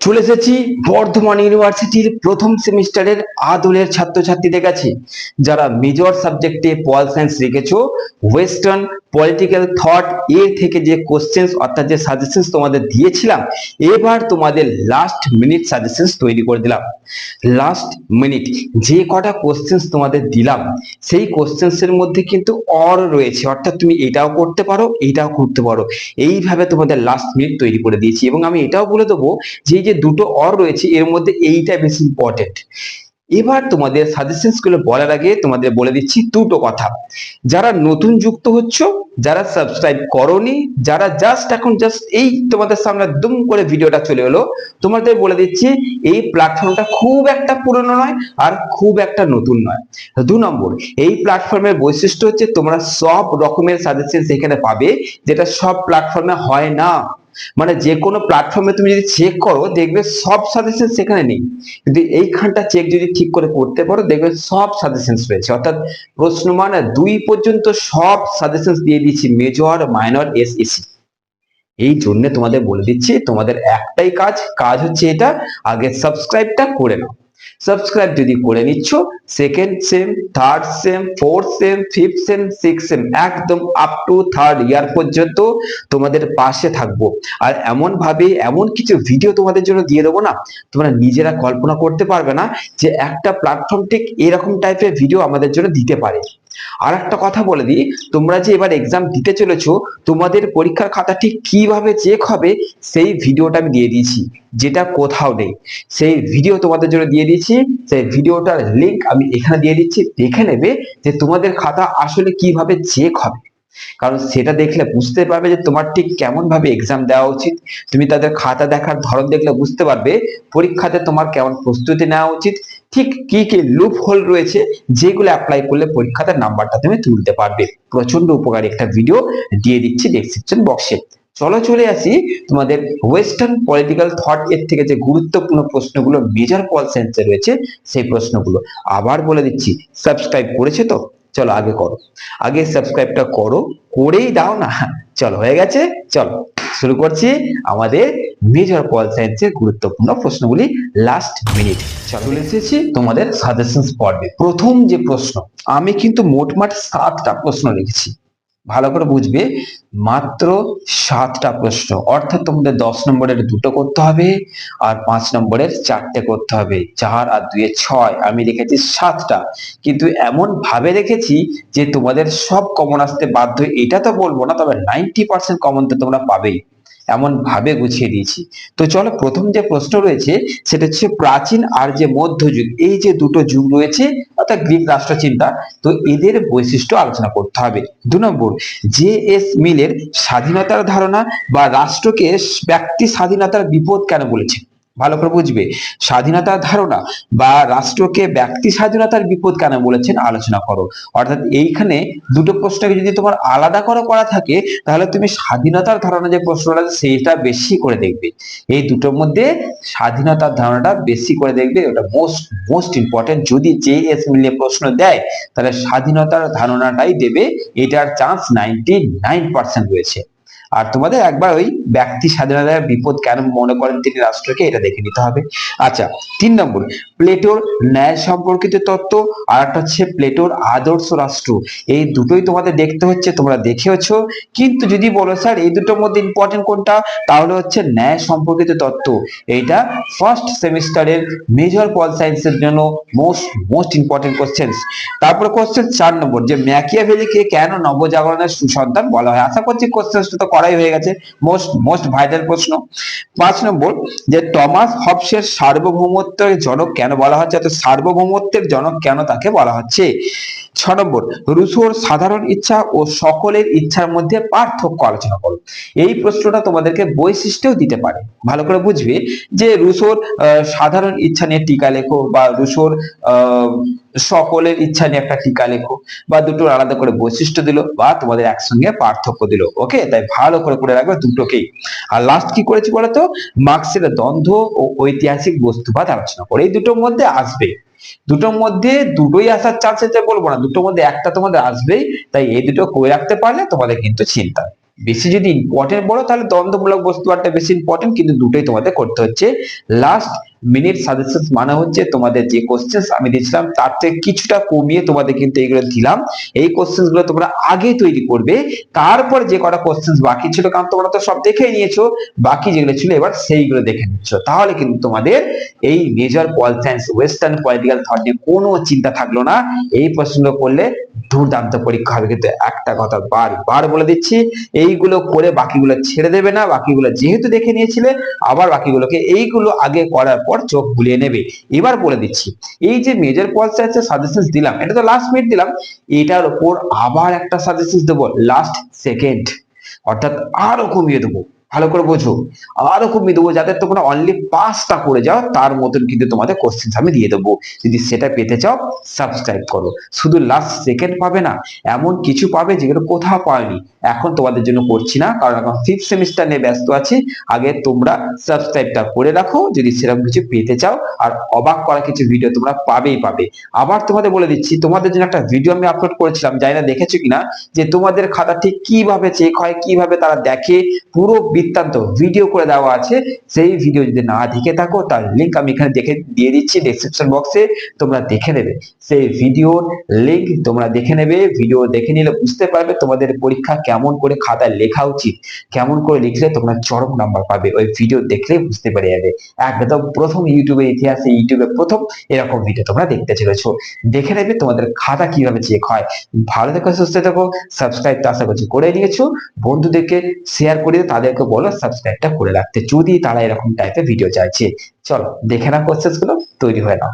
চলে এসেছি বর্ধমান ইউনিভার্সিটির প্রথম সেমিস্টারের আদলের ছাত্রছাত্রীদের কাছে যারা মেজর সাবজেক্টে পল সায়েন্স রেখেছো। ওয়েস্টার্ন পলিটিক্যাল থট এর থেকে যে কোশ্চেন্স অর্থাৎ যে সাজেশনস তোমাদের দিয়েছিলাম, এবার তোমাদের লাস্ট মিনিট সাজেশনস তৈরি করে দিলাম। লাস্ট মিনিট যে কটা কোশ্চেন্স তোমাদের দিলাম, সেই কোশ্চেন্স এর মধ্যে কিন্তু অর রয়েছে, অর্থাৎ তুমি এটাও করতে পারো এটাও করতে পারো। এইভাবে তোমাদের লাস্ট মিনিট তৈরি করে দিয়েছি এবং আমি এটাও বলে দেবো যে এই যে দুটো অর রয়েছে এর মধ্যে এইটা বেশি ইম্পর্টেন্ট। এবার তোমাদের সাজেশনস গুলো বলার আগে তোমাদের বলে দিচ্ছি দুটো কথা। যারা নতুন যুক্ত হচ্ছ, যারা সাবস্ক্রাইব করোনি, যারা জাস্ট এই তোমাদের সামনে দুম করে ভিডিওটা চলে এলো, তোমাদের বলে দিচ্ছি এই প্ল্যাটফর্মটা খুব একটা পুরনো নয় আর খুব একটা নতুন নয়। 2 নম্বর, এই প্ল্যাটফর্মের বৈশিষ্ট্য হচ্ছে তোমরা সব রকমের সাজেশনস এখানে পাবে, যেটা সব প্ল্যাটফর্মে হয় না। মানে যে কোনো প্ল্যাটফর্মে তুমি যদি চেক করো দেখবে সব সাজেশন সেখানে নেই, কিন্তু এইখানটা চেক যদি ঠিক করে করতে পারো দেখবে সব সাজেশন রয়েছে, অর্থাৎ প্রশ্ন মান 2 পর্যন্ত সব সাজেশন দিয়ে দিচ্ছি, মেজর মাইনর এসএসসি। এই জন্য তোমাদের বলে দিচ্ছি তোমাদের একটাই কাজ হচ্ছে এটা, আগে সাবস্ক্রাইবটা করে নাও। সাবস্ক্রাইব যদি করে নিচ্ছ, second same, third same, fourth sem, fifth same, six same, একদম আপ টু থার্ড ইয়ার পর্যন্ত তোমাদের পাশে থাকবো। আর এমন ভাবে এমন কিছু ভিডিও তোমাদের জন্য দিয়ে দেবো না, তোমরা নিজেরা কল্পনা করতে পারবে না যে একটা প্ল্যাটফর্ম ঠিক এরকম টাইপের ভিডিও আমাদের জন্য দিতে পারে। আর একটা কথা বলে দিই, তোমরা যে এবার এক্সাম দিতে চলেছো, তোমাদের পরীক্ষার খাতা ঠিক কিভাবে চেক হবে সেই ভিডিওটা আমি দিয়ে দিয়েছি, যেটা কোথাও নেই। সেই ভিডিও তোমাদের জন্য দিয়ে দিয়েছি, সেই ভিডিওটার লিংক আমি এখানে দিয়ে দিচ্ছি, দেখে নেবে যে তোমাদের খাতা আসলে কিভাবে চেক হবে। কারণ সেটা দেখলে বুঝতে পারবে যে তোমার ঠিক কেমন ভাবে এক্সাম দেওয়া উচিত। তুমি তাদের খাতা দেখার ধরন দেখলে বুঝতে পারবে পরীক্ষাতে তোমার কেমন প্রস্তুতি নেওয়া উচিত, ঠিক কি কি লুপ হোল রয়েছে যেগুলো অ্যাপ্লাই করলে পরীক্ষাতে নাম্বারটা তুমি তুলতে পারবে। প্রচন্ড উপকারী একটা ভিডিও দিয়ে দিচ্ছি ডেসক্রিপশন বক্সে। চলো চলে আসি তোমাদের ওয়েস্টার্ন পলিটিক্যাল থট এর থেকে যে গুরুত্বপূর্ণ প্রশ্নগুলো মেজর পল সায়েন্সে রয়েছে সেই প্রশ্নগুলো আবার বলে দিচ্ছি। সাবস্ক্রাইব করেছে তো? চলো আগে করো, আগে সাবস্ক্রাইবটা করো, করেই দাও না। চলো হয়ে গেছে, চলো শুরু করছি আমাদের মেজর পল সায়েন্সের গুরুত্বপূর্ণ প্রশ্নগুলি লাস্ট মিনিট। চলে এসেছি তোমাদের সাজেশনস পর্বে। প্রথম যে প্রশ্ন, আমি কিন্তু মোটমাট 7টা প্রশ্ন লিখেছি, ভালো করে বুঝবে, মাত্র 7টা প্রশ্ন, অর্থাৎ তোমাদের 10 নম্বরের 2টো করতে হবে আর 5 নম্বরের 4টে করতে হবে। 4 আর 2 6, আমি রেখেছি 7টা, কিন্তু এমন ভাবে রেখেছি যে তোমাদের সব কমন আসতে বাধ্য, এটা তো বলবো না, তবে 90% কমন তো তোমরা পাবেই, এমন ভাবে গুছিয়ে দিয়েছি। তো চলো প্রথম যে প্রশ্ন রয়েছে সেটা হচ্ছে প্রাচীন আর যে মধ্যযুগ, এই যে দুটো যুগ রয়েছে অর্থাৎ গ্রিক রাষ্ট্রচিন্তা, তো এদের বৈশিষ্ট্য আলোচনা করতে হবে। 2 নম্বর, জে.এস. মিলের স্বাধীনতার ধারণা বা রাষ্ট্রকে ব্যক্তি স্বাধীনতার বিপদ কেন বলেছেন। ভালো করে বুঝবে, স্বাধীনতার ধারণা বা রাষ্ট্রকে ব্যক্তি স্বাধীনতার বিপদ কেন বলেছেন আলোচনা করো। অর্থাৎ এইখানে দুটো প্রশ্নকে যদি তোমার আলাদা করে করা থাকে, তাহলে তুমি স্বাধীনতার ধারণা যে প্রশ্নটা সেইটা বেশি করে দেখবে। এই দুটোর মধ্যে স্বাধীনতার ধারণাটা বেশি করে দেখবে, ওটা মোস্ট ইম্পর্টেন্ট। যদি জে.এস. মিলে প্রশ্ন দেয় তাহলে স্বাধীনতার ধারণাটাই দেবে, এটার চান্স 99% রয়েছে। আর তোমাদের একবার ওই ব্যক্তি স্বাধীনতার বিপদ কেন মনে করেন তিনি রাষ্ট্রকে, এটা দেখে নিতে হবে। আচ্ছা, 3 নম্বর, প্লেটোর ন্যায় সম্পর্কিত তত্ত্ব আর একটা হচ্ছে প্লেটোর আদর্শ রাষ্ট্র, এই দুটোই তোমাদের দেখতে হচ্ছে, তোমরা দেখেওছো। কিন্তু যদি বলো স্যার এই দুটোর মধ্যে ইম্পর্টেন্ট কোনটা, তাহলে হচ্ছে ন্যায় সম্পর্কিত তত্ত্ব। এইটা ফার্স্ট সেমিস্টারের মেজর পল সায়েন্সের জন্য মোস্ট ইম্পর্টেন্ট কোশ্চেন। তারপরে কোশ্চেন 4 নম্বর, যে ম্যাকিয়াভেলিকে কেন নবজাগরণের সুসন্তান বলা হয়। আশা করছি কোশ্চেনটা তো করাই হয়ে গেছে, মোস্ট ভাইটাল প্রশ্ন। 5 নম্বর, যে টমাস হবসের সার্বভৌমত্বের জনক কেন বলা হচ্ছে, অর্থাৎ সার্বভৌমত্বের জনক কেন তাকে বলা হচ্ছে। 6 নম্বর, রুসোর সাধারণ ইচ্ছা ও সকলের ইচ্ছার মধ্যে পার্থক্য আলোচনা করো। এই প্রশ্নটা তোমাদেরকে বৈশিষ্ট্যও দিতে পারে, ভালো করে বুঝবে যে রুসোর সাধারণ ইচ্ছা নিয়ে টিকা লেখো, বা রুসোর সকলের ইচ্ছা নিয়ে একটা টিকা লেখো, বা দুটোর আলাদা করে বৈশিষ্ট্য দিল, বা তোমাদের একসঙ্গে পার্থক্য দিল। ওকে, তাই ভালো করে রাখবে দুটোকেই। আর লাস্ট কি করেছি বলতো, মার্ক্সের দ্বন্দ্ব ও ঐতিহাসিক বস্তুবাদ আলোচনা করে। এই দুটোর মধ্যে আসবে, দুটোর মধ্যে দুটোই আসার চান্স আছে বলবো না, দুটোর মধ্যে একটা তোমাদের আসবেই, তাই এই দুটো করে রাখতে পারলে তোমাদের কিন্তু চিন্তা বেশি যদি ইম্পর্টেন্ট বলো তাহলে দ্বন্দ্বমূলক বস্তু একটা বেশি ইম্পর্টেন্ট, কিন্তু দুটোই তোমাদের করতে হচ্ছে। লাস্ট মিনিট সাজেশন মানে হচ্ছে তোমাদের যে কোশ্চেন আমি দিয়েছিলাম তার থেকে কিছুটা কমিয়ে তোমাদের কিন্তু এইগুলো দিলাম। এই কোশ্চেন গুলো তোমরা আগে তৈরি করবে, তারপর যে কটা কোশ্চেন বাকি ছিল, কারণ তোমরা তো সব দেখে নিয়েছো, বাকি যেগুলো ছিল এবার সেইগুলো দেখে নিচ্ছ, তাহলে কিন্তু তোমাদের এই major pol science western political thought নিয়ে কোনো চিন্তা থাকলো না। এই প্রশ্নগুলো করলে দুর্দান্ত পরীক্ষা হবে। কিন্তু একটা কথা বারবার বলে দিচ্ছি, এইগুলো করে বাকিগুলো ছেড়ে দেবে না। বাকিগুলো যেহেতু দেখে নিয়েছিলে, আবার বাকিগুলোকে এইগুলো আগে করার পর চোখ বুলিয়ে নেবে। এবার বলে দিচ্ছি, এই যে মেজর পল সায়েন্সের সাজেশন দিলাম, এটা তো লাস্ট মিনিট দিলাম, এটার উপর আবার একটা সাজেশন দেবো লাস্ট সেকেন্ড, অর্থাৎ আরো কমিয়ে দেবো। ভালো করে বোঝো, আরো কমিয়ে দেবো, যাতে তোমরা অনলি 5টা করে যাও, তার মতন কিন্তু তোমাদের কোশ্চেন আমি দিয়ে দেবো। যদি সেটা পেতে চাও সাবস্ক্রাইব করো। শুধু লাস্ট সেকেন্ড পাবে না, এমন কিছু পাবে যেগুলো কোথাও পাওনি। এখন তোমাদের জন্য করছি না, কারণ এখন 5th সেমিস্টার নিয়ে ব্যস্ত আছি। আগে তোমরা সাবস্ক্রাইবটা করে রাখো যদি সেরকম কিছু পেতে চাও, আর অবাক করা কিছু ভিডিও তোমরা পাবেই পাবে। আবার তোমাদের বলে দিচ্ছি, তোমাদের জন্য একটা ভিডিও আমি আপলোড করেছিলাম, জানি না দেখেছো কিনা, যে তোমাদের খাতা ঠিক কিভাবে চেক হয়, কিভাবে তারা দেখে, পুরো বৃত্তান্ত ভিডিও করে দেওয়া আছে। সেই ভিডিও যদি না দেখে থাকো তার লিংক আমি এখানে দেখে দিয়ে দিচ্ছি ডেসক্রিপশন বক্সে, তোমরা দেখে নেবে। সেই ভিডিওর লিংক তোমরা দেখে নেবে। ভিডিও দেখে নিলে বুঝতে পারবে তোমাদের পরীক্ষা কেমন করে খাতায় লেখা উচিত, কেমন করে লিখলে তোমরা চরম নাম্বার পাবে। ওই ভিডিও দেখলে বুঝতে পেরে যাবে। একদম প্রথম ইউটিউবের ইতিহাসে ইউটিউবে প্রথম এরকম ভিডিও তোমরা দেখতে চলেছো। দেখে নেবে তোমাদের খাতা কিভাবে চেক হয়। ভালো থেকো, সুস্থ থেকো। সাবস্ক্রাইব তো আশা করছি করে নিয়েছো। বন্ধুদেরকে শেয়ার করে তাদেরকে বলো সাবস্ক্রাইবটা করে রাখতে, যদি তারা এরকম টাইপের ভিডিও চাইছে। চলো দেখে নাও কোশ্চেন গুলো, তৈরি হয়ে নাও।